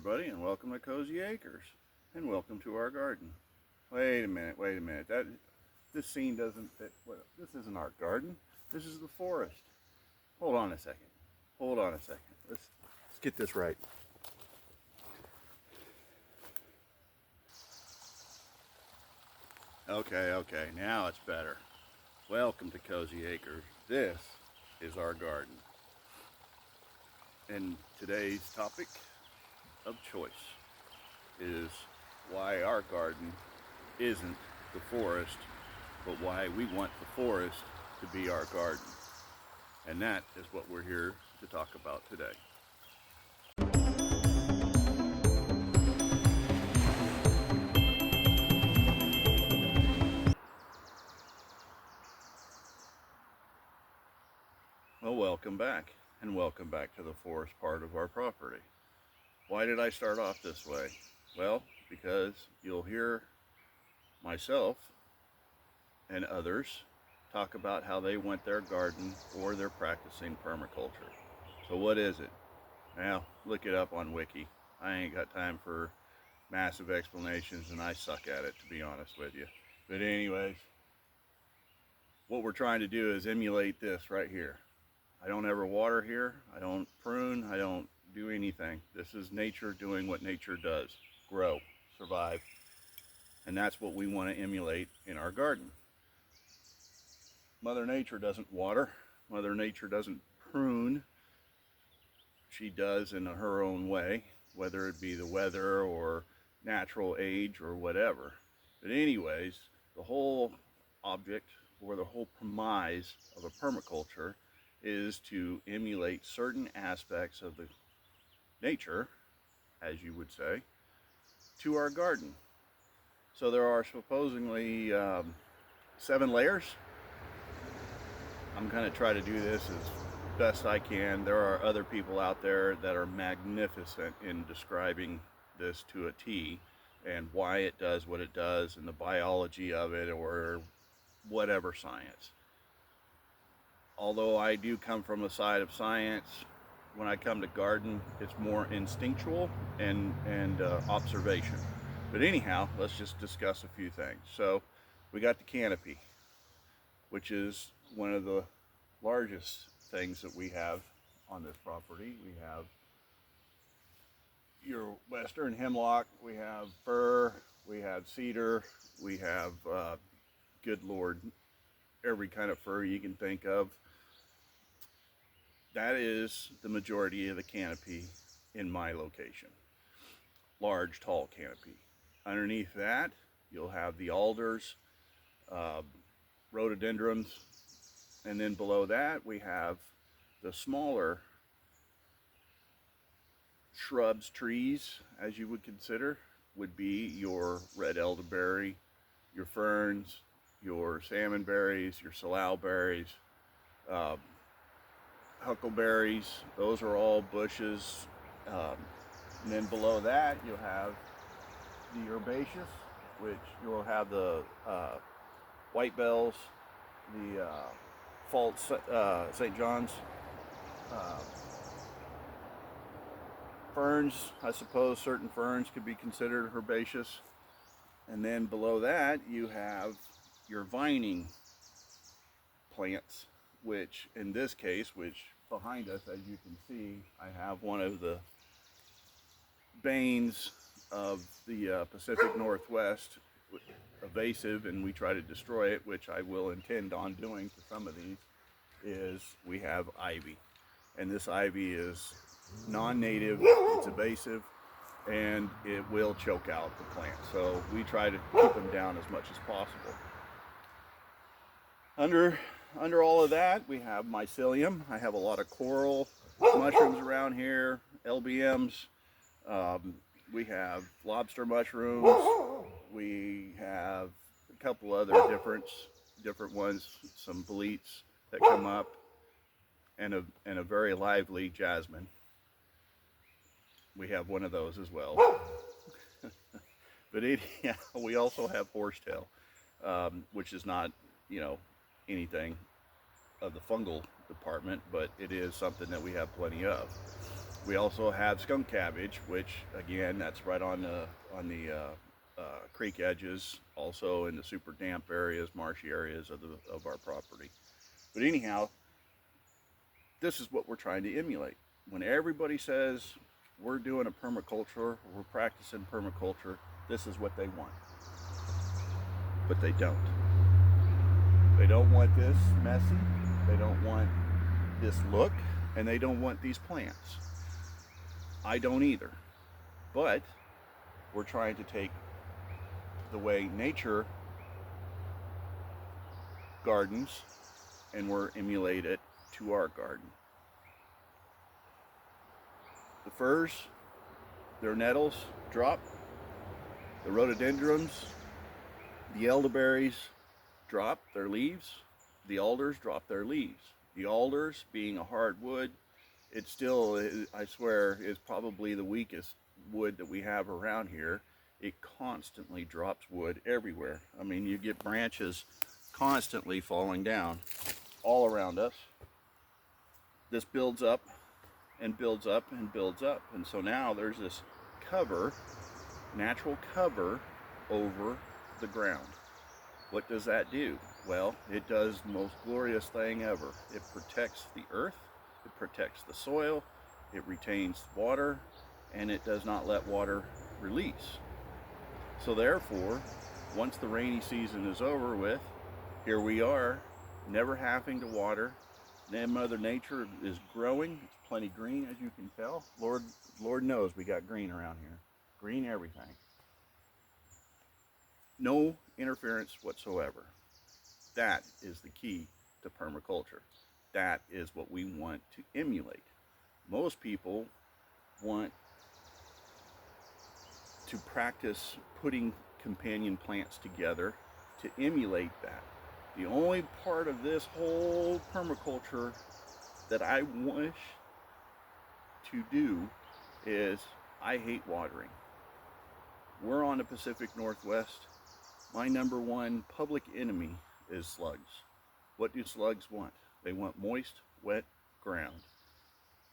everybody, and welcome to Cozy Acres, and welcome to our garden. Wait a minute. This scene doesn't fit. This isn't our garden. This is the forest. Hold on a second. Let's get this right. Okay, now it's better. Welcome to Cozy Acres. This is our garden. And today's topic of choice is why our garden isn't the forest, but why we want the forest to be our garden. And that is what we're here to talk about today. Well, welcome back, and welcome back to the forest part of our property. Why did I start off this way? Well, because you'll hear myself and others talk about how they want their garden or they're practicing permaculture. So what is it? Well, look it up on Wiki. I ain't got time for massive explanations, and I suck at it, to be honest with you. But anyways, what we're trying to do is emulate this right here. I don't ever water here. I don't prune. I don't do anything. This is nature doing what nature does: grow, survive. And that's what we want to emulate in our garden. Mother Nature doesn't water. Mother Nature doesn't prune. She does in her own way, whether it be the weather or natural age or whatever. But anyways, the whole object or the whole premise of a permaculture is to emulate certain aspects of the nature, as you would say, to our garden. So there are supposedly 7 layers. I'm going to try to do this as best I can. There are other people out there that are magnificent in describing this to a T and why it does what it does and the biology of it or whatever science. Although I do come from the side of science, when I come to garden, it's more instinctual and observation. But anyhow, let's just discuss a few things. So we got the canopy, which is one of the largest things that we have on this property. We have your western hemlock, we have fir, we have cedar, we have, good Lord, every kind of fir you can think of. That is the majority of the canopy in my location. Large, tall canopy. Underneath that, you'll have the alders, rhododendrons, and then below that we have the smaller shrubs, trees, as you would consider, would be your red elderberry, your ferns, your salmonberries, your salal huckleberries. Those are all bushes. And then below that you'll have the herbaceous, which you'll have the white bells, the false St. John's, ferns. I suppose certain ferns could be considered herbaceous. And then below that you have your vining plants, which in this case, which behind us, as you can see, I have one of the banes of the Pacific Northwest, invasive, and we try to destroy it, which I will intend on doing to some of these, is we have ivy. And this ivy is non-native, it's invasive, and it will choke out the plant. So we try to keep them down as much as possible. Under all of that, we have mycelium. I have a lot of coral mushrooms around here, LBMs. We have lobster mushrooms. We have a couple other different ones, some boletes that come up, and a very lively jasmine. We have one of those as well. But yeah, we also have horsetail, which is not, anything of the fungal department, but it is something that we have plenty of. We also have skunk cabbage, which again, that's right on the creek edges, also in the super damp areas, marshy areas of our property. But anyhow, this is what we're trying to emulate. When everybody says we're doing a permaculture, we're practicing permaculture, this is what they want. But they don't. They don't want this messy. They don't want this look, and they don't want these plants. I don't either. But we're trying to take the way nature gardens and we're emulate it to our garden. The firs, their nettles drop. The rhododendrons, the elderberries drop their leaves. The alders drop their leaves. The alders, being a hardwood, it still, I swear, is probably the weakest wood that we have around here. It constantly drops wood everywhere. I mean, you get branches constantly falling down all around us. This builds up and builds up and builds up. And so now there's this cover, natural cover over the ground. What does that do? Well, it does the most glorious thing ever. It protects the earth, it protects the soil, it retains water, and it does not let water release. So therefore, once the rainy season is over with, here we are, never having to water. Then Mother Nature is growing. It's plenty green, as you can tell. Lord knows we got green around here. Green everything. No interference whatsoever. That is the key to permaculture. That is what we want to emulate. Most people want to practice putting companion plants together to emulate that. The only part of this whole permaculture that I wish to do is I hate watering. We're on the Pacific Northwest. My number one public enemy is slugs. What do slugs want? They want moist, wet ground.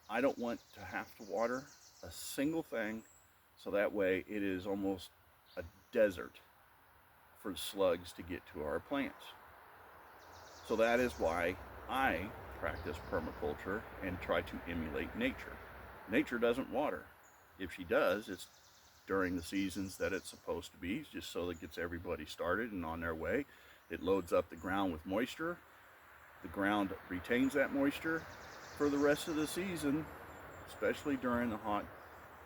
I don't want to have to water a single thing, so that way it is almost a desert for slugs to get to our plants. So that is why I practice permaculture and try to emulate nature. Nature doesn't water. If she does, it's during the seasons that it's supposed to be, just so that it gets everybody started and on their way. It loads up the ground with moisture. The ground retains that moisture for the rest of the season, especially during the hot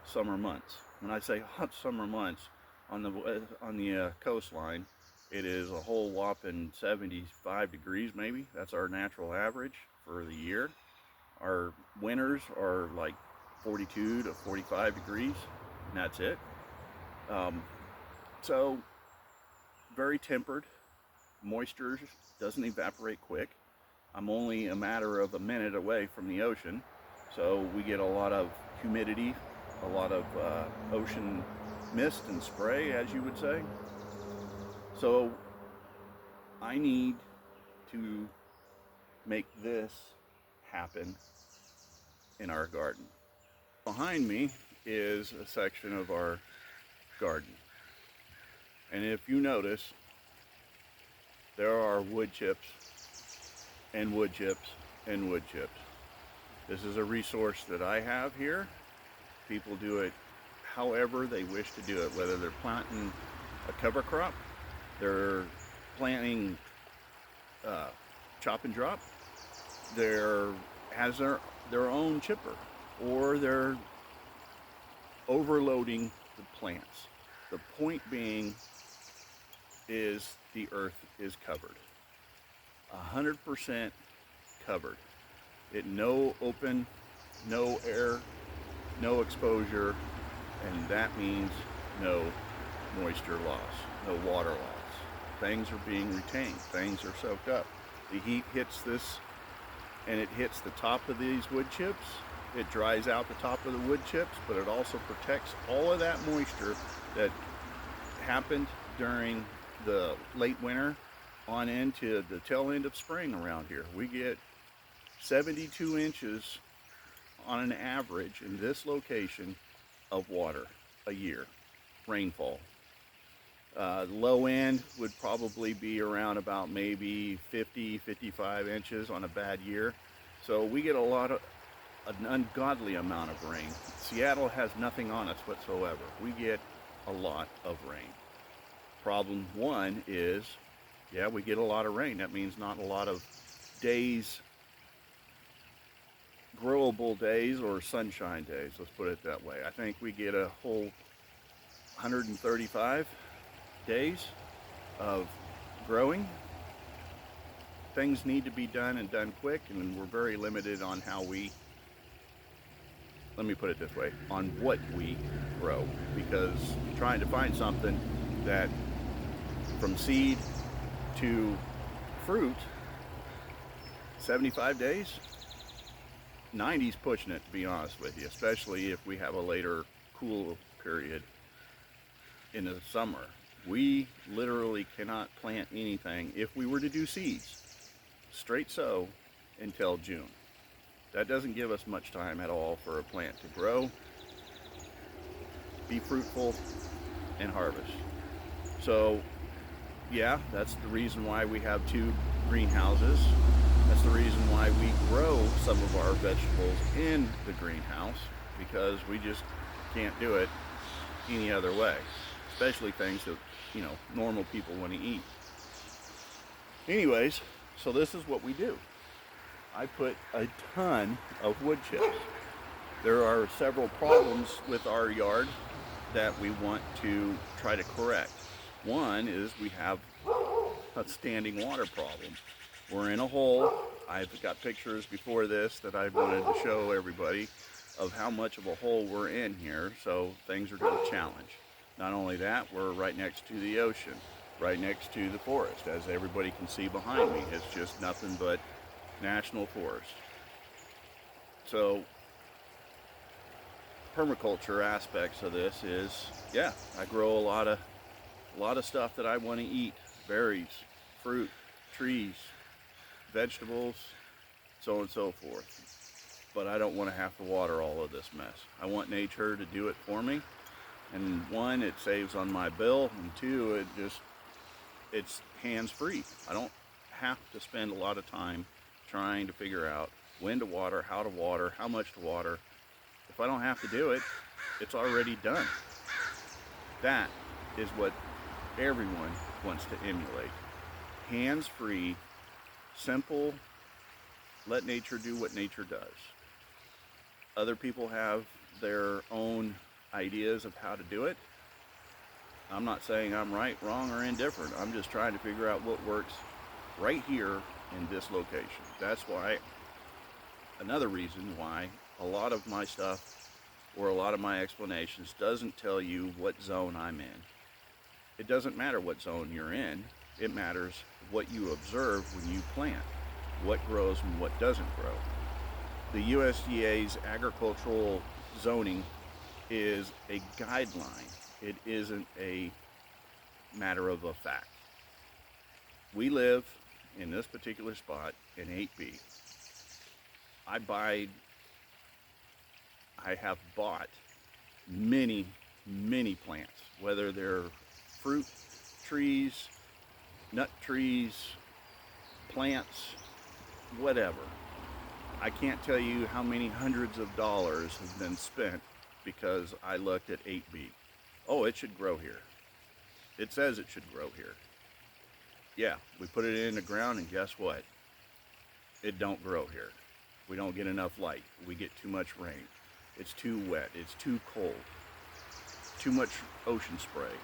summer months. When I say hot summer months, on the coastline, it is a whole whopping 75 degrees maybe. That's our natural average for the year. Our winters are like 42 to 45 degrees, and that's it. So very tempered. Moisture doesn't evaporate quick. I'm only a matter of a minute away from the ocean, so we get a lot of humidity, a lot of ocean mist and spray, as you would say. So I need to make this happen in our garden. Behind me is a section of our garden. And if you notice, there are wood chips and wood chips and wood chips. This is a resource that I have here. People do it however they wish to do it, whether they're planting a cover crop, they're planting chop and drop, has their own chipper, or they're overloading the plants. The point being is the earth is covered, 100% covered. No open, no air, no exposure, and that means no moisture loss, no water loss. Things are being retained, things are soaked up. The heat hits this and it hits the top of these wood chips. It dries out the top of the wood chips, but it also protects all of that moisture that happened during the late winter on into the tail end of spring around here. We get 72 inches on an average in this location of water a year, rainfall. Low end would probably be around about maybe 50, 55 inches on a bad year. So we get an ungodly amount of rain. Seattle has nothing on us whatsoever. We get a lot of rain. Problem one is, yeah, we get a lot of rain. That means not a lot of days, growable days or sunshine days. Let's put it that way. I think we get a whole 135 days of growing. Things need to be done and done quick, and we're very limited on how we, let me put it this way, on what we grow, because trying to find something that from seed to fruit, 75 days, 90's pushing it, to be honest with you, especially if we have a later cool period in the summer. We literally cannot plant anything if we were to do seeds, straight sow, until June. That doesn't give us much time at all for a plant to grow, be fruitful, and harvest. So yeah, that's the reason why we have 2 greenhouses. That's the reason why we grow some of our vegetables in the greenhouse, because we just can't do it any other way, especially things that, normal people want to eat. Anyways, so this is what we do. I put a ton of wood chips. There are several problems with our yard that we want to try to correct. One is we have a standing water problem. We're in a hole. I've got pictures before this that I wanted to show everybody of how much of a hole we're in here, so things are going to challenge. Not only that, we're right next to the ocean, right next to the forest, as everybody can see behind me. It's just nothing but national forest. So permaculture aspects of this is, yeah, I grow a lot of stuff that I want to eat: berries, fruit, trees, vegetables, so on and so forth. But I don't want to have to water all of this mess. I want nature to do it for me. And one, it saves on my bill, and two, it's hands-free. I don't have to spend a lot of time trying to figure out when to water, how much to water. If I don't have to do it, it's already done. That is what everyone wants to emulate. Hands-free, simple, let nature do what nature does. Other people have their own ideas of how to do it. I'm not saying I'm right, wrong, or indifferent. I'm just trying to figure out what works right here in this location. That's why, another reason why a lot of my stuff or a lot of my explanations doesn't tell you what zone I'm in. It doesn't matter what zone you're in. It matters what you observe when you plant, what grows and what doesn't grow. The USDA's agricultural zoning is a guideline. It isn't a matter of a fact. We live in this particular spot in 8B. I have bought many plants, whether they're fruit trees, nut trees, plants, whatever. I can't tell you how many hundreds of dollars have been spent because I looked at 8B. Oh, it should grow here. It says it should grow here. Yeah, we put it in the ground, and guess what? It don't grow here. We don't get enough light. We get too much rain. It's too wet. It's too cold. Too much ocean spray.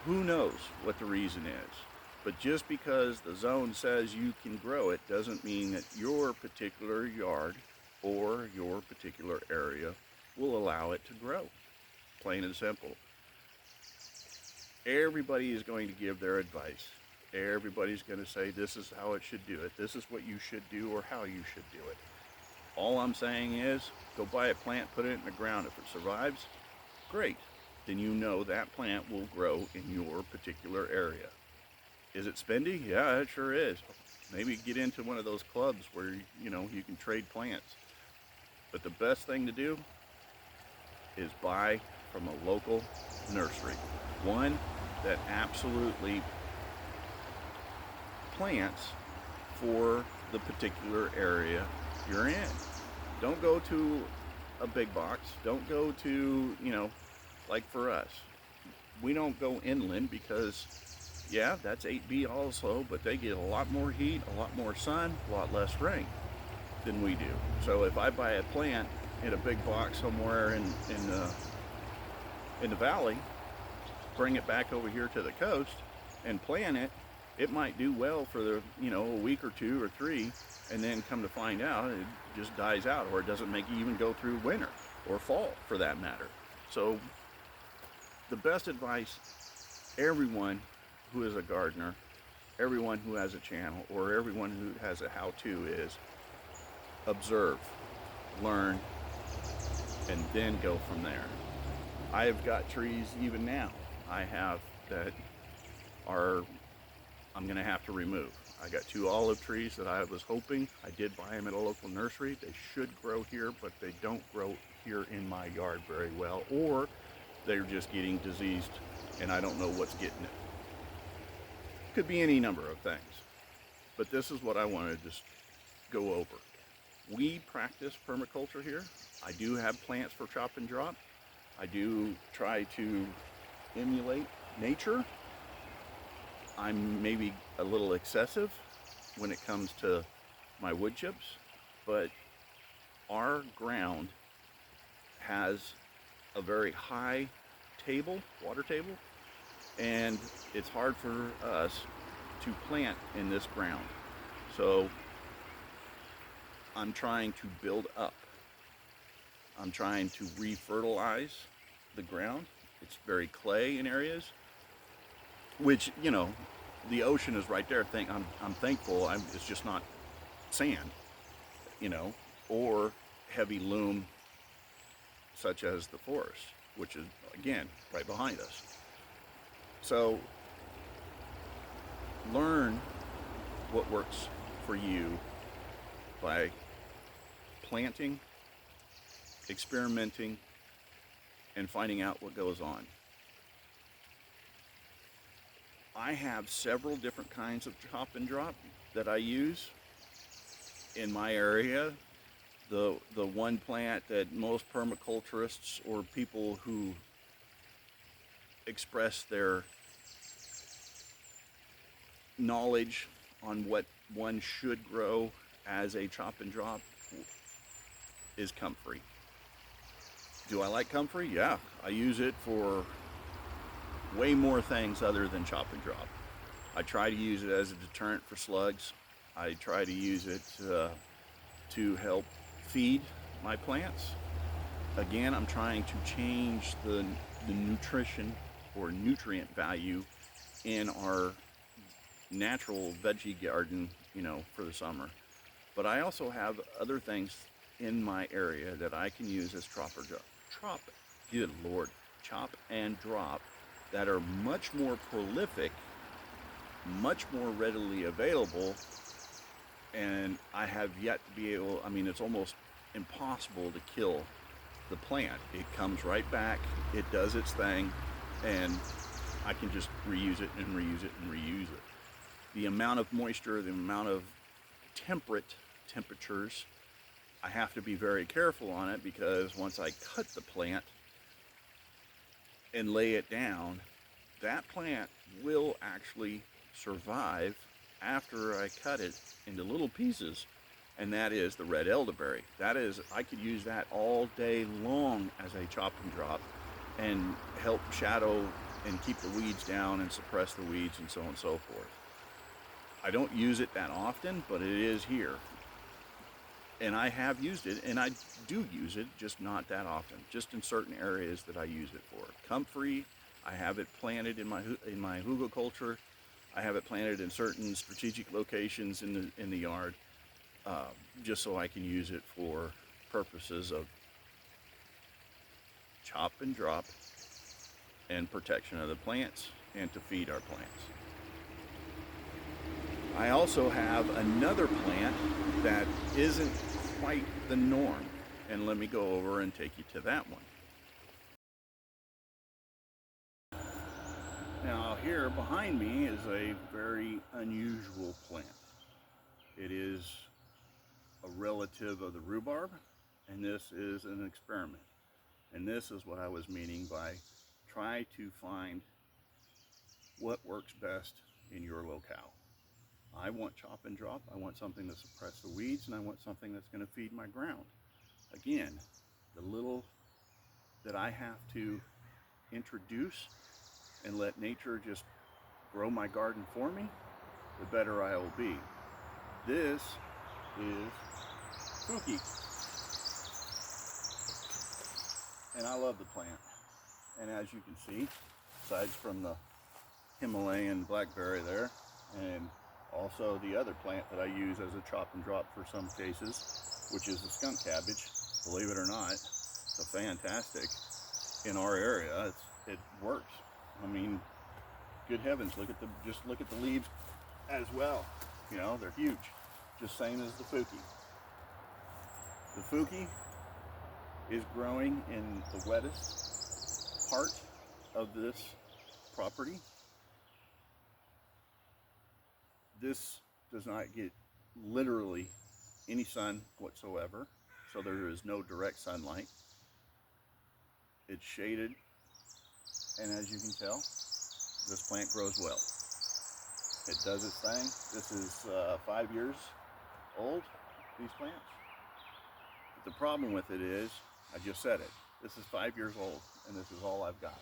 Who knows what the reason is? But just because the zone says you can grow it doesn't mean that your particular yard or your particular area will allow it to grow. Plain and simple. Everybody is going to give their advice. Everybody's going to say this is how it should do it. This is what you should do or how you should do it. All I'm saying is go buy a plant, put it in the ground. If it survives, great. Then you know that plant will grow in your particular area. Is it spendy? Yeah, it sure is. Maybe get into one of those clubs where you can trade plants. But the best thing to do is buy from a local nursery. One that absolutely plants for the particular area you're in. Don't go to a big box. Don't go to, like for us. We don't go inland because, yeah, that's 8B also, but they get a lot more heat, a lot more sun, a lot less rain than we do. So if I buy a plant in a big box somewhere in the valley, bring it back over here to the coast and plant it, it might do well for a week or two or three, and then come to find out it just dies out, or it doesn't make it even go through winter or fall for that matter. So the best advice, everyone who is a gardener, everyone who has a channel, or everyone who has a how-to is observe, learn, and then go from there. I've got trees even now I have that I'm going to have to remove. I got 2 olive trees that I was hoping, I did buy them at a local nursery. They should grow here, but they don't grow here in my yard very well, or they're just getting diseased and I don't know what's getting it. Could be any number of things, but this is what I wanted to just go over. We practice permaculture here. I do have plants for chop and drop. I do try to emulate nature. I'm maybe a little excessive when it comes to my wood chips, but our ground has a very high water table, and it's hard for us to plant in this ground. So I'm trying to build up. I'm trying to re-fertilize the ground. It's very clay in areas, which, the ocean is right there. I'm thankful. It's just not sand, or heavy loam such as the forest, which is, again, right behind us. So learn what works for you by planting, experimenting, and finding out what goes on. I have several different kinds of chop and drop that I use in my area. The one plant that most permaculturists or people who express their knowledge on what one should grow as a chop and drop is comfrey. Do I like comfrey? Yeah, I use it for way more things other than chop and drop. I try to use it as a deterrent for slugs. I try to use it to help feed my plants. Again, I'm trying to change the nutrition or nutrient value in our natural veggie garden, for the summer. But I also have other things in my area that I can use as chop and drop that are much more prolific, much more readily available, and I have yet to be able, it's almost impossible to kill the plant. It comes right back, it does its thing, and I can just reuse it and reuse it and reuse it. The amount of moisture, the amount of temperatures, I have to be very careful on it, because once I cut the plant and lay it down, that plant will actually survive after I cut it into little pieces, and that is the red elderberry. I could use that all day long as a chop and drop and help shadow and keep the weeds down and suppress the weeds and so on and so forth. I don't use it that often, but it is here. And I have used it, and I do use it, just not that often, just in certain areas that I use it for. Comfrey, I have it planted in my hugelkultur. I have it planted in certain strategic locations in the yard, just so I can use it for purposes of chop and drop and protection of the plants and to feed our plants. I also have another plant that isn't quite the norm. and let me go over and take you to that one. Now here behind me is a very unusual plant. It is a relative of the rhubarb, and this is an experiment. And this is what I was meaning by try to find what works best in your locale. I want chop and drop, I want something to suppress the weeds, and I want something that's going to feed my ground. Again, the little that I have to introduce and let nature just grow my garden for me, the better I will be. This is Fuki. And I love the plant. And as you can see, aside from the Himalayan blackberry there, and also the other plant that I use as a chop and drop for some cases, which is the skunk cabbage, believe it or not, it's fantastic in our area. It works. I mean, good heavens, just look at the leaves as well. You know, they're huge, just same as the Fuki. The Fuki is growing in the wettest part of this property. This does not get literally any sun whatsoever, so there is no direct sunlight. It's shaded, and as you can tell, this plant grows well. It does its thing. This is 5 years old, these plants. But the problem with it is, I just said it, this is 5 years old, and this is all I've got.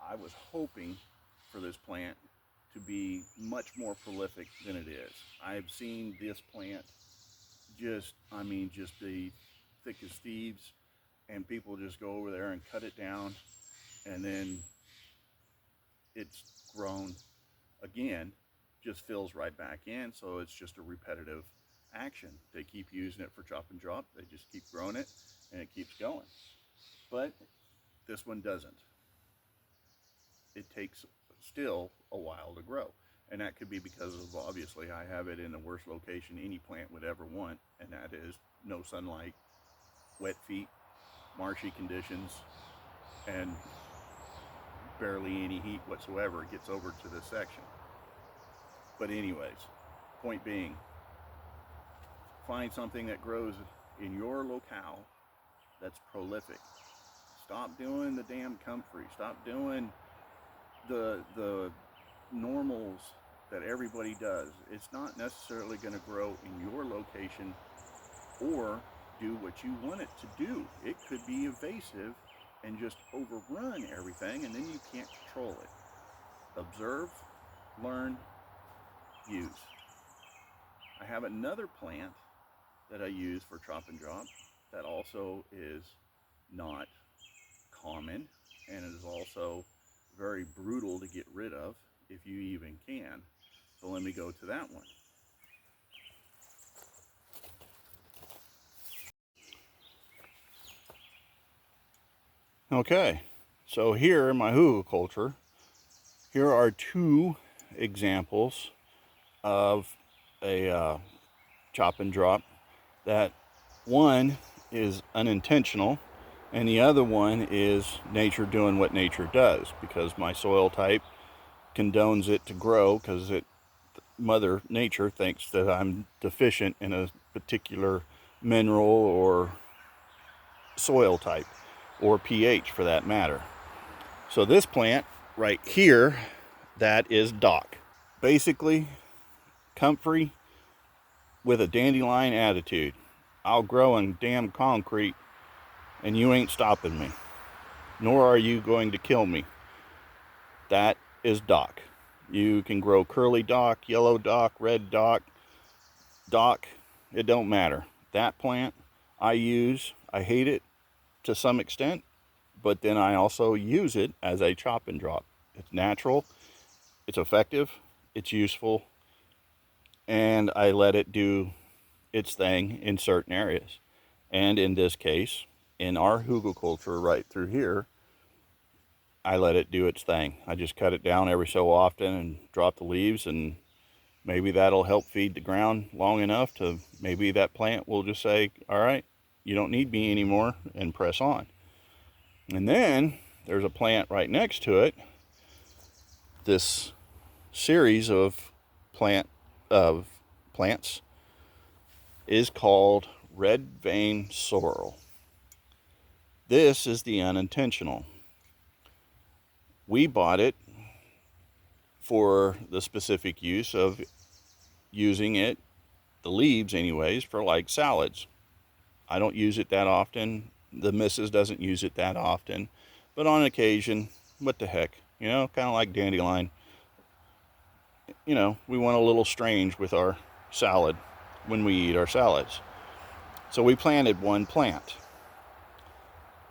I was hoping for this plant to be much more prolific than it is. I've seen this plant just be thick as thieves, and people just go over there and cut it down, and then it's grown again, just fills right back in, so it's just a repetitive action. They keep using it for chop and drop, they just keep growing it, and it keeps going. But this one doesn't. It takes still a while to grow, and that could be because of, obviously, I have it in the worst location any plant would ever want, and that is no sunlight, wet feet, marshy conditions, and barely any heat whatsoever. It gets over to this section. But anyways, point being, find something that grows in your locale that's prolific. Stop doing the damn comfrey. Stop doing the normals that everybody does. It's not necessarily going to grow in your location or do what you want it to do. It could be invasive and just overrun everything, and then you can't control it. Observe, learn, use. I have another plant that I use for chop and drop that also is not common, and it is also very brutal to get rid of if you even can. So let me go to that one. Okay, so here in my hugelkultur, here are two examples of a chop and drop. That one is unintentional, and the other one is nature doing what nature does, because my soil type condones it to grow because Mother Nature thinks that I'm deficient in a particular mineral or soil type, or pH for that matter. So this plant right here, that is dock. Basically, comfrey with a dandelion attitude. I'll grow in damn concrete and you ain't stopping me, nor are you going to kill me. That is dock. You can grow curly dock, yellow dock, red dock, it don't matter. That plant I use, I hate it to some extent, but then I also use it as a chop and drop. It's natural, it's effective, it's useful, and I let it do its thing in certain areas. And in this case, in our hugelkultur right through here, I let it do its thing. I just cut it down every so often and drop the leaves, and maybe that'll help feed the ground long enough to maybe that plant will just say, all right, You don't need me anymore, and press on. And then there's a plant right next to it. This series of plants is called red vein sorrel. This is the unintentional. We bought it for the specific use of using it, the leaves anyways, for like salads. I don't use it that often. The missus doesn't use it that often. But on occasion, what the heck? You know, kind of like dandelion. You know, we went a little strange with our salad when we eat our salads. So we planted one plant.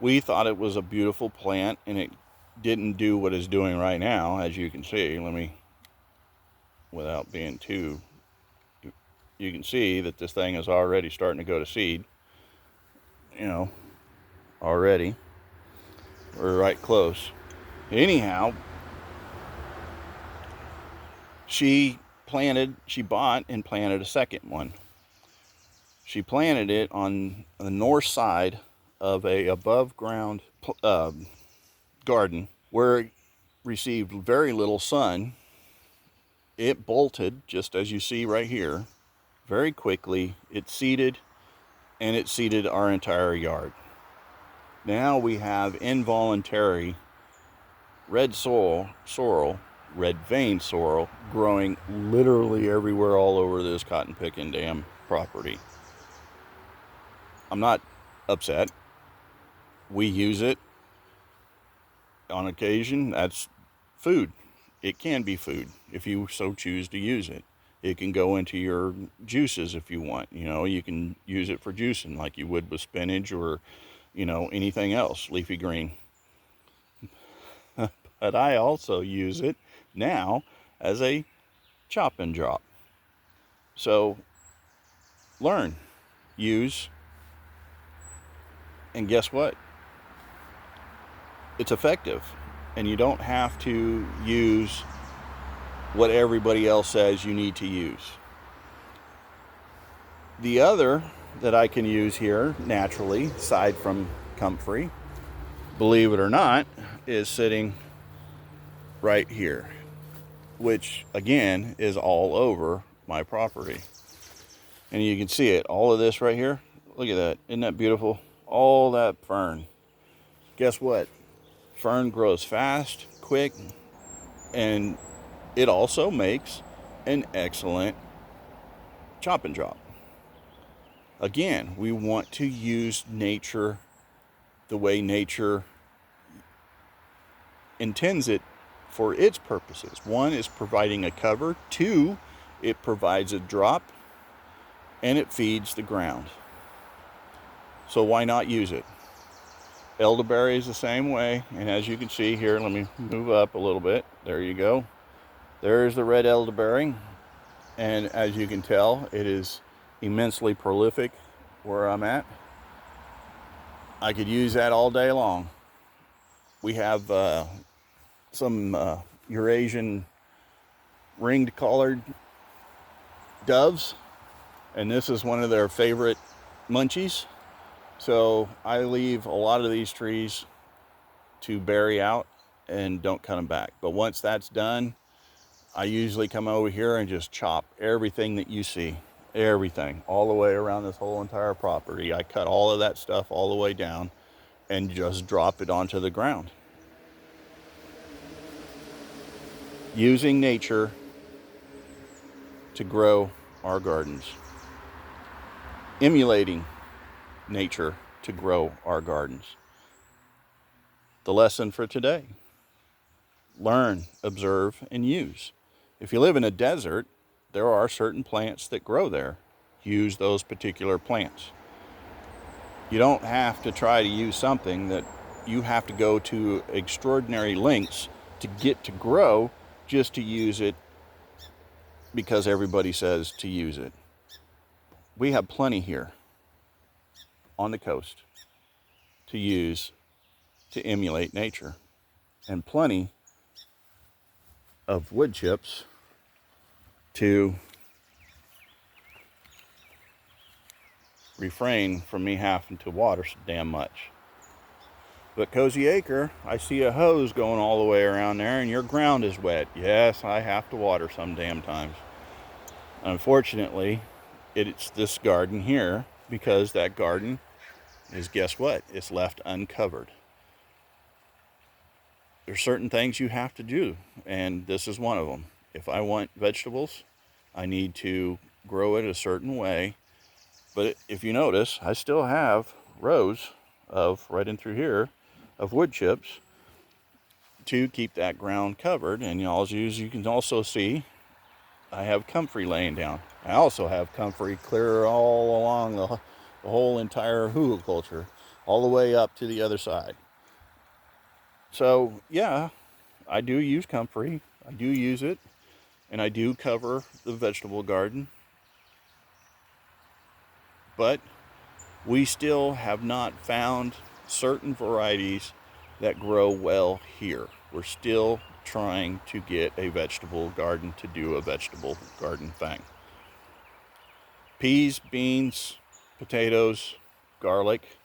We thought it was a beautiful plant, and it didn't do what it's doing right now, as you can see. Without being too, you can see that this thing is already starting to go to seed. You know, already. We're right close. Anyhow, she bought and planted a second one. She planted it on the north side of a above ground garden where it received very little sun. It bolted, just as you see right here, very quickly. It seeded, and it seeded our entire yard. Now we have involuntary red vein sorrel, growing literally everywhere all over this cotton picking damn property. I'm not upset. We use it on occasion. That's food. It can be food if you so choose to use it. It can go into your juices if you want. You know, you can use it for juicing like you would with spinach or, you know, anything else, leafy green. But I also use it now as a chop and drop. So learn, use, and guess what? It's effective. And you don't have to use what everybody else says you need to use. The other that I can use here naturally, aside from comfrey, believe it or not, is sitting right here, which again is all over my property. And you can see it, all of this right here. Look at that, isn't that beautiful? All that fern. Guess what? Fern grows fast, quick, and it also makes an excellent chop and drop. Again, we want to use nature the way nature intends it for its purposes. One is providing a cover. Two, it provides a drop, and it feeds the ground. So why not use it? Elderberry is the same way, and as you can see here, let me move up a little bit. There you go. There's the red elderberry, and as you can tell, it is immensely prolific where I'm at. I could use that all day long. We have some Eurasian ringed collared doves, and this is one of their favorite munchies. So I leave a lot of these trees to berry out and don't cut them back. But once that's done, I usually come over here and just chop everything that you see. Everything, all the way around this whole entire property. I cut all of that stuff all the way down and just drop it onto the ground. Using nature to grow our gardens. Emulating nature to grow our gardens. The lesson for today: learn, observe, and use. If you live in a desert, there are certain plants that grow there. Use those particular plants. You don't have to try to use something that you have to go to extraordinary lengths to get to grow just to use it because everybody says to use it. We have plenty here on the coast to use to emulate nature, and plenty of wood chips to refrain from me having to water so damn much. But Cozy Acre, I see a hose going all the way around there, and your ground is wet. Yes, I have to water some damn times. Unfortunately, it's this garden here, because that garden is, guess what? It's left uncovered. There's certain things you have to do, and this is one of them. If I want vegetables, I need to grow it a certain way. But if you notice, I still have rows of, right in through here, of wood chips to keep that ground covered. And as you can also see, I have comfrey laying down. I also have comfrey clear all along the whole entire hugelkultur, all the way up to the other side. So yeah, I do use comfrey. I do use it, and I do cover the vegetable garden. But we still have not found certain varieties that grow well here. We're still trying to get a vegetable garden to do a vegetable garden thing. Peas, beans, potatoes, garlic.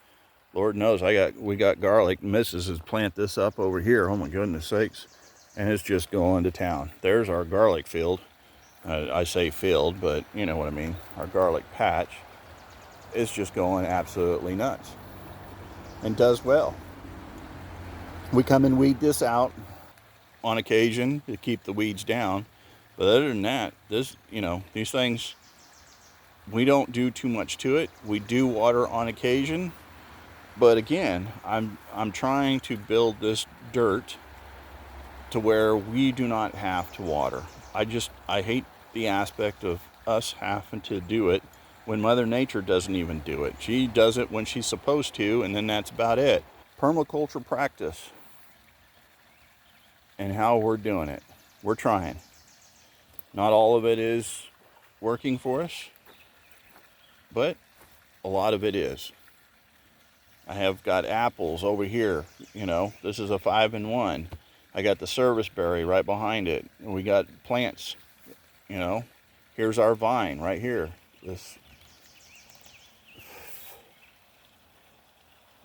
Lord knows we got garlic. Mrs. has planted this up over here. Oh my goodness sakes. And it's just going to town. There's our garlic field. I say field, but you know what I mean. Our garlic patch is just going absolutely nuts. And does well. We come and weed this out on occasion to keep the weeds down. But other than that, these things, we don't do too much to it. We do water on occasion. But again, I'm trying to build this dirt to where we do not have to water. I hate the aspect of us having to do it when Mother Nature doesn't even do it. She does it when she's supposed to, and then that's about it. Permaculture practice and how we're doing it. We're trying. Not all of it is working for us, but a lot of it is. I have got apples over here. This is a 5-in-1. I got the service berry right behind it. And we got plants, Here's our vine right here. This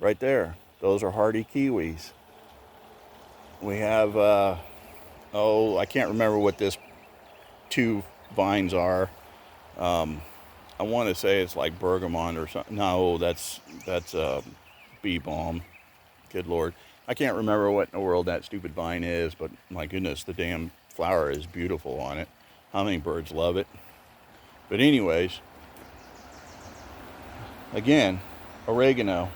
right there. Those are hardy kiwis. We have, I can't remember what this 2 vines are. I want to say it's like bergamot or something. No, that's bee balm. Good Lord. I can't remember what in the world that stupid vine is, but my goodness, the damn flower is beautiful on it. Hummingbirds love it. But anyways, again, oregano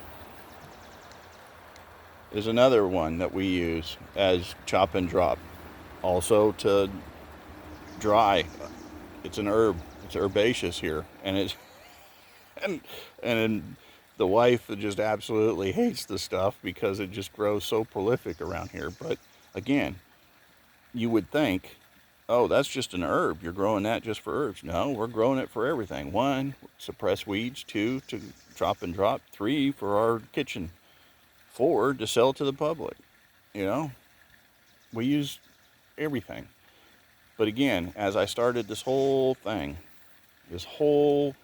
is another one that we use as chop and drop. Also to dry. It's an herb. It's herbaceous here, and it's and the wife just absolutely hates the stuff because it just grows so prolific around here. But again, you would think, oh, that's just an herb. You're growing that just for herbs. No, we're growing it for everything. 1, suppress weeds. 2, to chop and drop. 3, for our kitchen. 4, to sell to the public. We use everything. But again, as I started this whole thing, this whole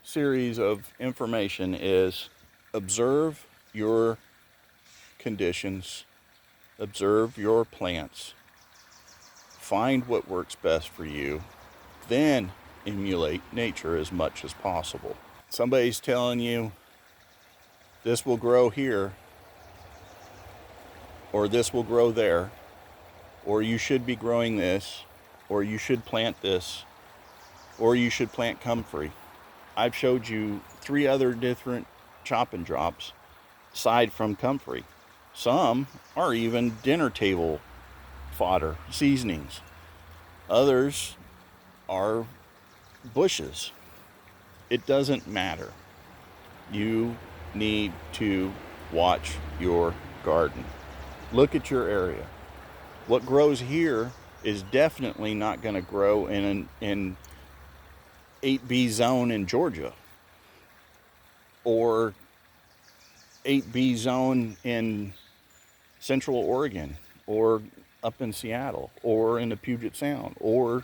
series of information is observe your conditions, observe your plants, find what works best for you, then emulate nature as much as possible. Somebody's telling you this will grow here, or this will grow there, or you should be growing this, or you should plant this, or you should plant comfrey. I've showed you 3 other different chop and drops aside from comfrey. Some are even dinner table fodder, seasonings. Others are bushes. It doesn't matter. You need to watch your garden. Look at your area. What grows here is definitely not going to grow in an 8B zone in Georgia, or 8B zone in Central Oregon, or up in Seattle, or in the Puget Sound, or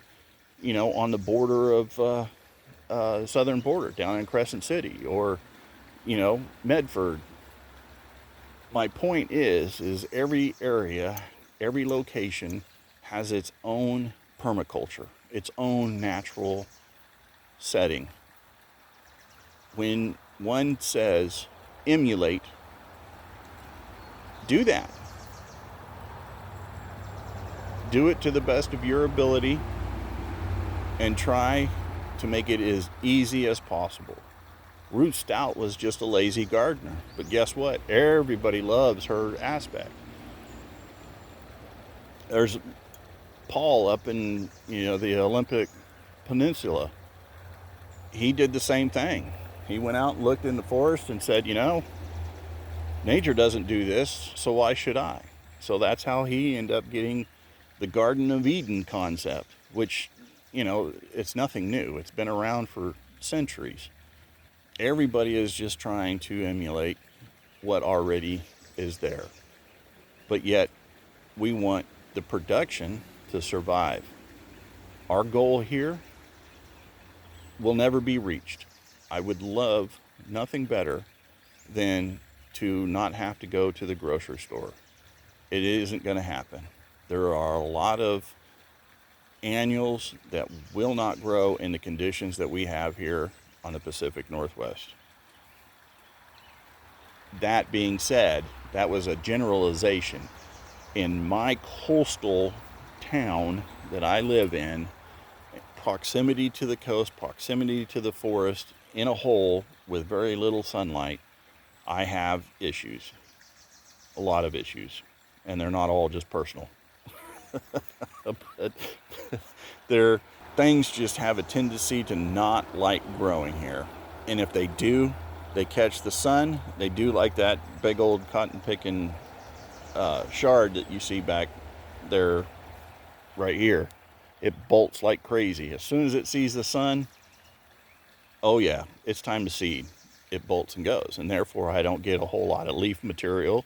on the border of southern border down in Crescent City, or Medford. My point is every area, every location has its own permaculture, its own natural setting. When one says emulate, do that. Do it to the best of your ability and try to make it as easy as possible. Ruth Stout was just a lazy gardener, but guess what? Everybody loves her aspect. There's Paul up in the Olympic Peninsula. He did the same thing. He went out and looked in the forest and said, nature doesn't do this, so why should I? So that's how he ended up getting the Garden of Eden concept, which, it's nothing new. It's been around for centuries. Everybody is just trying to emulate what already is there. But yet, we want the production to survive. Our goal here will never be reached. I would love nothing better than to not have to go to the grocery store. It isn't going to happen. There are a lot of annuals that will not grow in the conditions that we have here on the Pacific Northwest. That being said, that was a generalization. In my coastal town that I live in, proximity to the coast, proximity to the forest, in a hole with very little sunlight, I have issues. A lot of issues. And they're not all just personal. But things just have a tendency to not like growing here. And if they do, they catch the sun. They do like that big old cotton picking shard that you see back there right here. It bolts like crazy. As soon as it sees the sun, oh yeah, it's time to seed. It bolts and goes. And therefore I don't get a whole lot of leaf material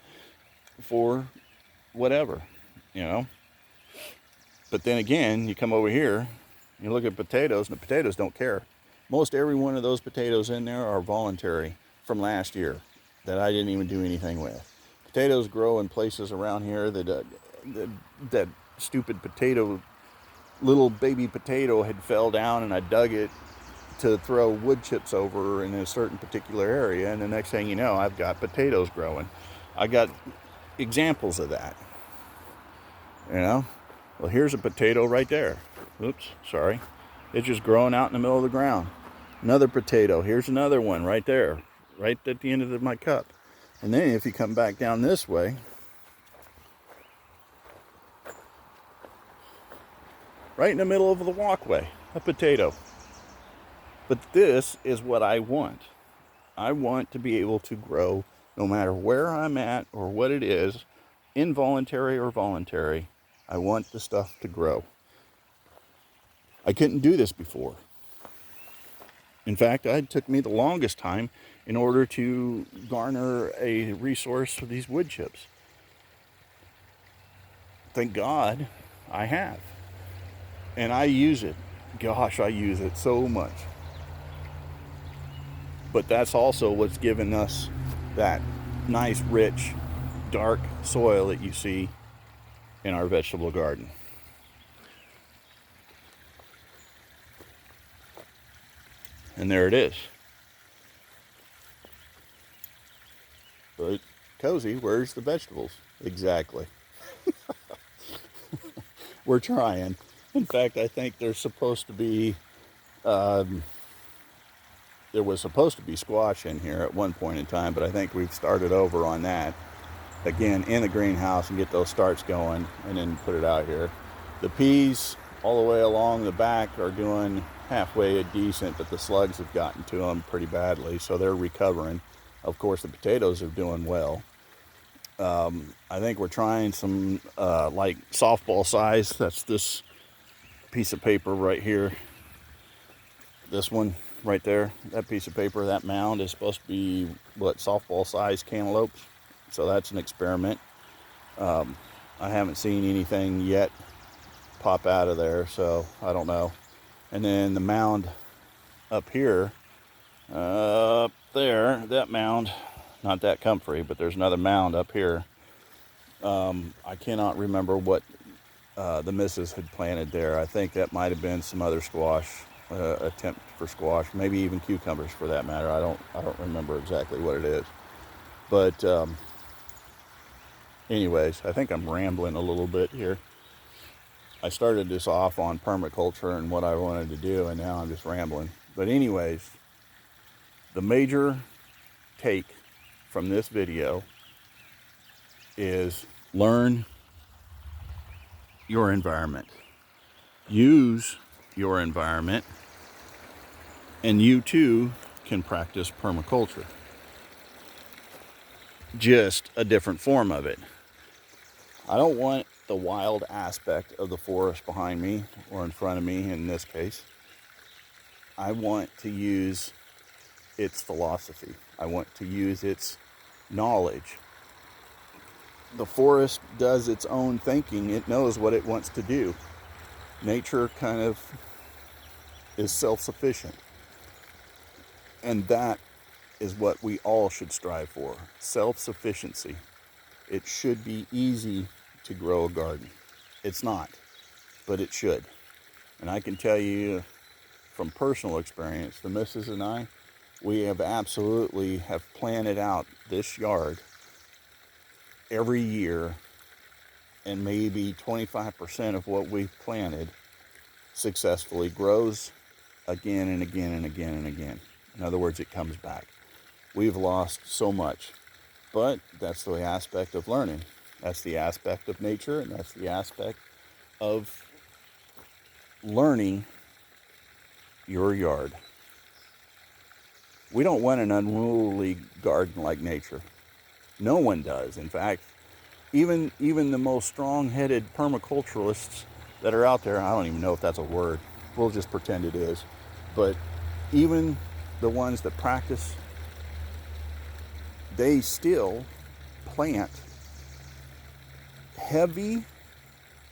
for whatever, But then again, you come over here, you look at potatoes, and the potatoes don't care. Most every one of those potatoes in there are voluntary from last year that I didn't even do anything with. Potatoes grow in places around here that stupid little baby potato had fell down, and I dug it to throw wood chips over in a certain particular area, and the next thing you know, I've got potatoes growing. I got examples of that. Well, here's a potato right there. Oops, sorry. It's just growing out in the middle of the ground. Another potato. Here's another one right there, right at the end of my cup. And then if you come back down this way, right in the middle of the walkway, a potato. But this is what I want. I want to be able to grow no matter where I'm at or what it is, involuntary or voluntary. I want the stuff to grow. I couldn't do this before. In fact, it took me the longest time in order to garner a resource for these wood chips. Thank God I have. And I use it. Gosh, I use it so much. But that's also what's given us that nice, rich, dark soil that you see in our vegetable garden. And there it is. But Cozy, where's the vegetables? Exactly. We're trying. In fact, I think there's supposed to be, there was supposed to be squash in here at one point in time, but I think we've started over on that. Again, in the greenhouse and get those starts going and then put it out here. The peas all the way along the back are doing halfway decent, but the slugs have gotten to them pretty badly, so they're recovering. Of course, the potatoes are doing well. I think we're trying some like softball size. That's this piece of paper right here. This one right there, that piece of paper, that mound is supposed to be softball size cantaloupes. So that's an experiment. I haven't seen anything yet pop out of there, so I don't know. And then the mound up here, up there, that mound, not that comfrey, but there's another mound up here. I cannot remember what the missus had planted there. I think that might have been some other squash, attempt for squash, maybe even cucumbers for that matter. I don't remember exactly what it is. But anyways, I think I'm rambling a little bit here. I started this off on permaculture and what I wanted to do, and now I'm just rambling. But anyways, the major take from this video is learn your environment. Use your environment, and you too can practice permaculture. Just a different form of it. I don't want the wild aspect of the forest behind me or in front of me in this case. I want to use its philosophy. I want to use its knowledge. The forest does its own thinking. It knows what it wants to do. Nature kind of is self-sufficient. And that is what we all should strive for. Self-sufficiency. It should be easy to grow a garden. It's not, but it should. And I can tell you from personal experience, the missus and I, we have absolutely have planted out this yard every year, and maybe 25% of what we've planted successfully grows again and again and again and again. In other words, it comes back. We've lost so much, but that's the aspect of learning. That's the aspect of nature, and that's the aspect of learning your yard. We don't want an unruly garden like nature. No one does. In fact, even the most strong-headed permaculturalists that are out there, I don't even know if that's a word. We'll just pretend it is. But even the ones that practice, they still plant heavy,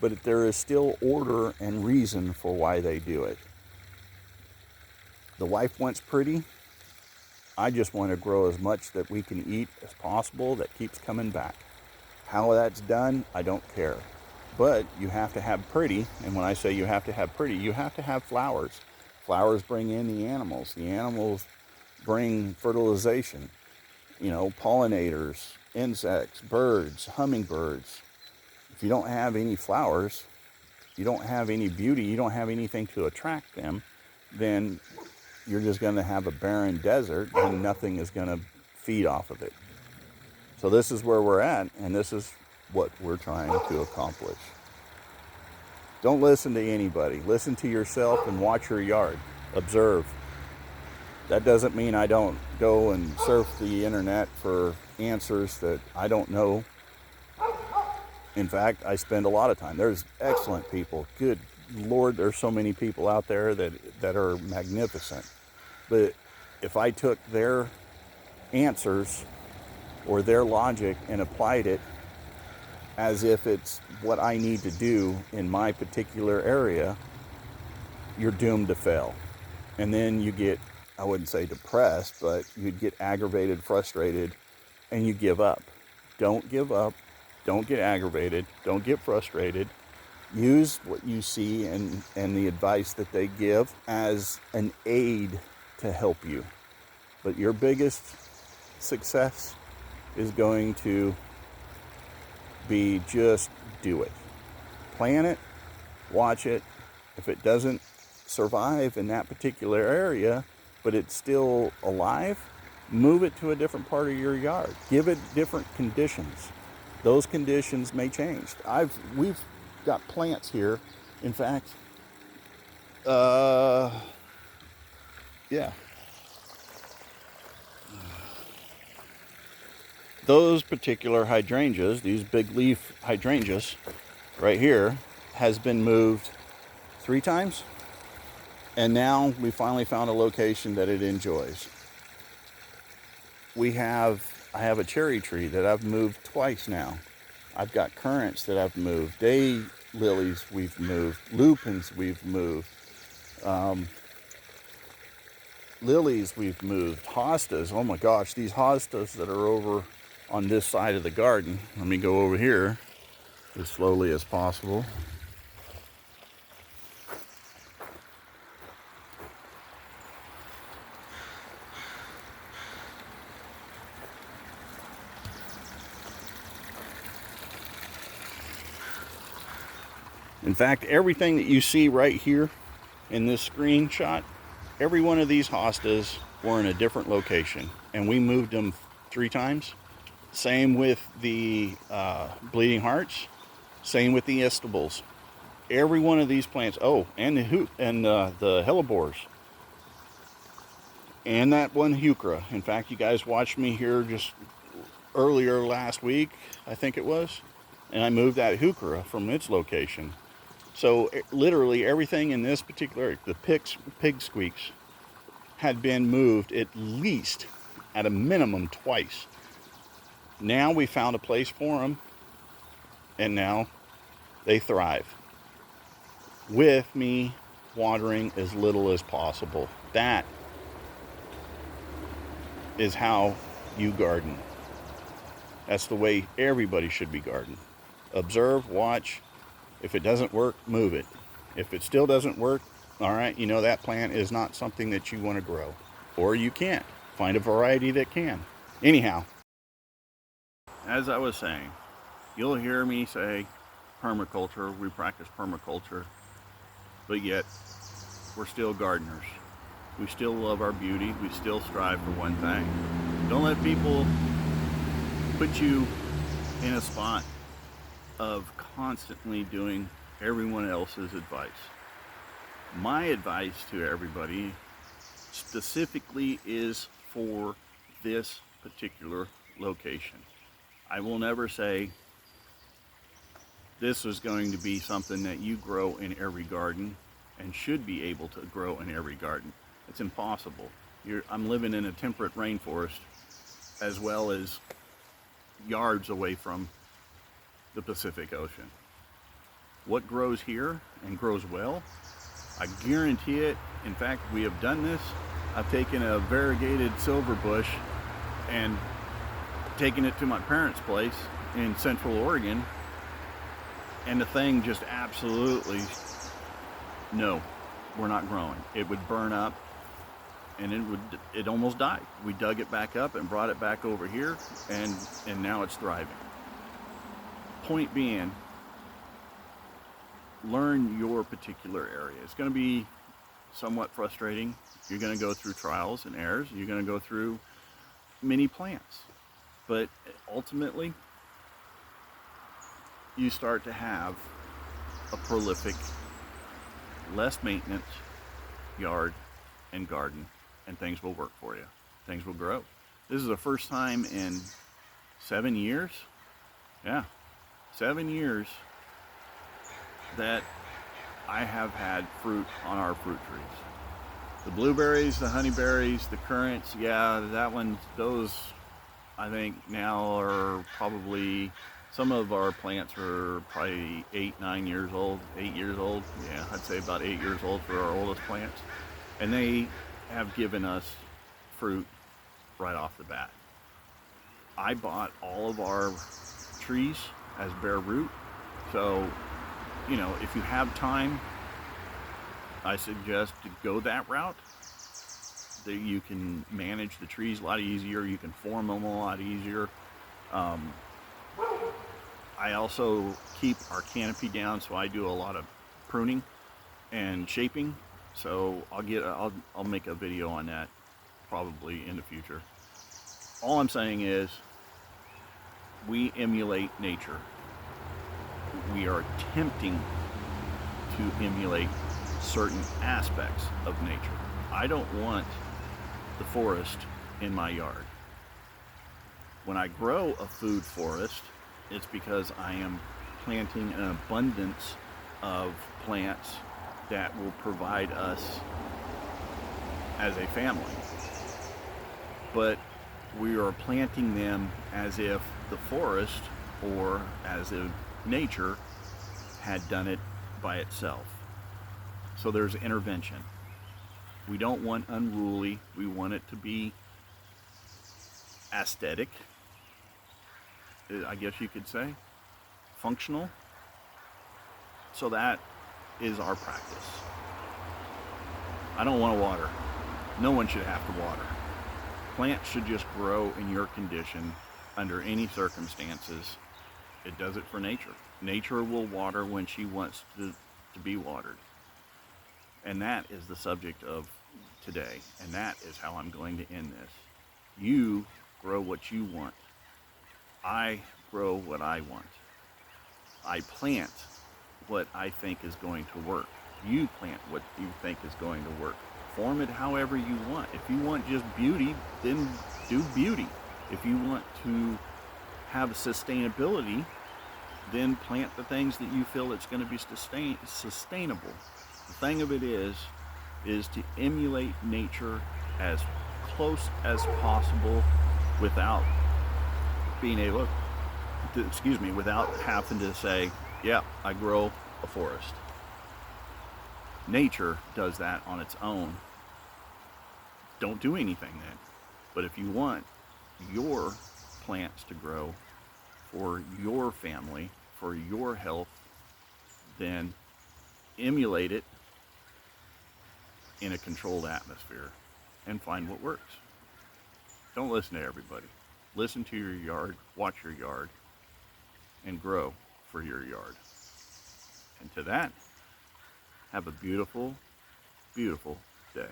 but there is still order and reason for why they do it. The wife wants pretty. I just want to grow as much that we can eat as possible that keeps coming back. How that's done, I don't care. But you have to have pretty, and when I say you have to have pretty, you have to have flowers. Flowers bring in the animals. The animals bring fertilization. You know, pollinators, insects, birds, hummingbirds. If you don't have any flowers, you don't have any beauty, you don't have anything to attract them, then you're just going to have a barren desert and nothing is going to feed off of it. So this is where we're at, and this is what we're trying to accomplish. Don't listen to anybody. Listen to yourself and watch your yard. Observe. That doesn't mean I don't go and surf the internet for answers that I don't know. In fact, I spend a lot of time. There's excellent people. Good Lord, there's so many people out there that are magnificent. But if I took their answers or their logic and applied it as if it's what I need to do in my particular area, you're doomed to fail. And then you get, I wouldn't say depressed, but you'd get aggravated, frustrated, and you give up. Don't give up. Don't get aggravated. Don't get frustrated. Use what you see and the advice that they give as an aid to help you. But your biggest success is going to be just do it. Plan it, watch it. If it doesn't survive in that particular area, but it's still alive, move it to a different part of your yard. Give it different conditions. Those conditions may change. We've got plants here. In fact, yeah. Those particular hydrangeas, these big leaf hydrangeas right here, has been moved 3 times. And now we finally found a location that it enjoys. I have a cherry tree that I've moved twice now. I've got currants that I've moved. Day lilies we've moved. Lupins we've moved. Lilies we've moved. Hostas, oh my gosh, these hostas that are over on this side of the garden. Let me go over here as slowly as possible. In fact, everything that you see right here in this screenshot, every one of these hostas were in a different location, and we moved them 3 times. Same with the bleeding hearts, same with the estables. Every one of these plants, oh, and the hellebores, and that one heuchera. In fact, you guys watched me here just earlier last week, I think it was, and I moved that heuchera from its location. So literally everything in this particular area, the pig squeaks, had been moved at least, at a minimum, twice. Now we found a place for them, and now they thrive. With me watering as little as possible. That is how you garden. That's the way everybody should be gardening. Observe, watch. If it doesn't work, move it. If it still doesn't work, all right, you know that plant is not something that you want to grow. Or you can't. Find a variety that can. Anyhow, as I was saying, you'll hear me say permaculture, we practice permaculture, but yet we're still gardeners. We still love our beauty. We still strive for one thing. Don't let people put you in a spot of constantly doing everyone else's advice. My advice to everybody specifically is for this particular location. I will never say this is going to be something that you grow in every garden and should be able to grow in every garden. It's impossible. I'm living in a temperate rainforest as well as yards away from the Pacific Ocean. What grows here and grows well, I guarantee it. In fact, we have done this. I've taken a variegated silver bush and taken it to my parents' place in Central Oregon, and the thing just absolutely, no, we're not growing. It would burn up, and it almost died. We dug it back up and brought it back over here, and now it's thriving. Point being, learn your particular area. It's going to be somewhat frustrating. You're going to go through trials and errors. You're going to go through many plants. But ultimately, you start to have a prolific, less maintenance yard and garden, and things will work for you. Things will grow. This is the first time in 7 years, 7 years, that I have had fruit on our fruit trees. The blueberries, the honeyberries, the currants, those I think now are probably, some of our plants are probably 8 years old. Yeah, I'd say about 8 years old for our oldest plants. And they have given us fruit right off the bat. I bought all of our trees as bare root. So, if you have time, I suggest to go that route. That you can manage the trees a lot easier. You can form them a lot easier. I also keep our canopy down, so I do a lot of pruning and shaping. So I'll make a video on that probably in the future. All I'm saying is we emulate nature. We are attempting to emulate certain aspects of nature. I don't want the forest in my yard. When I grow a food forest, it's because I am planting an abundance of plants that will provide us as a family. But we are planting them as if the forest or as if nature had done it by itself. So there's intervention. We don't want unruly. We want it to be aesthetic, I guess you could say, functional. So that is our practice. I don't want to water. No one should have to water. Plants should just grow in your condition under any circumstances. It does it for nature. Nature will water when she wants to be watered. And that is the subject of today. And that is how I'm going to end this. You grow what you want. I grow what I want. I plant what I think is going to work. You plant what you think is going to work. Form it however you want. If you want just beauty, then do beauty. If you want to have sustainability, then plant the things that you feel it's going to be sustainable. The thing of it is to emulate nature as close as possible without being able to, without having to say, yeah, I grow a forest. Nature does that on its own. Don't do anything then. But if you want your plants to grow for your family, for your health, then emulate it in a controlled atmosphere and find what works. Don't listen to everybody. Listen to your yard, watch your yard, and grow for your yard. And to that, have a beautiful, beautiful day.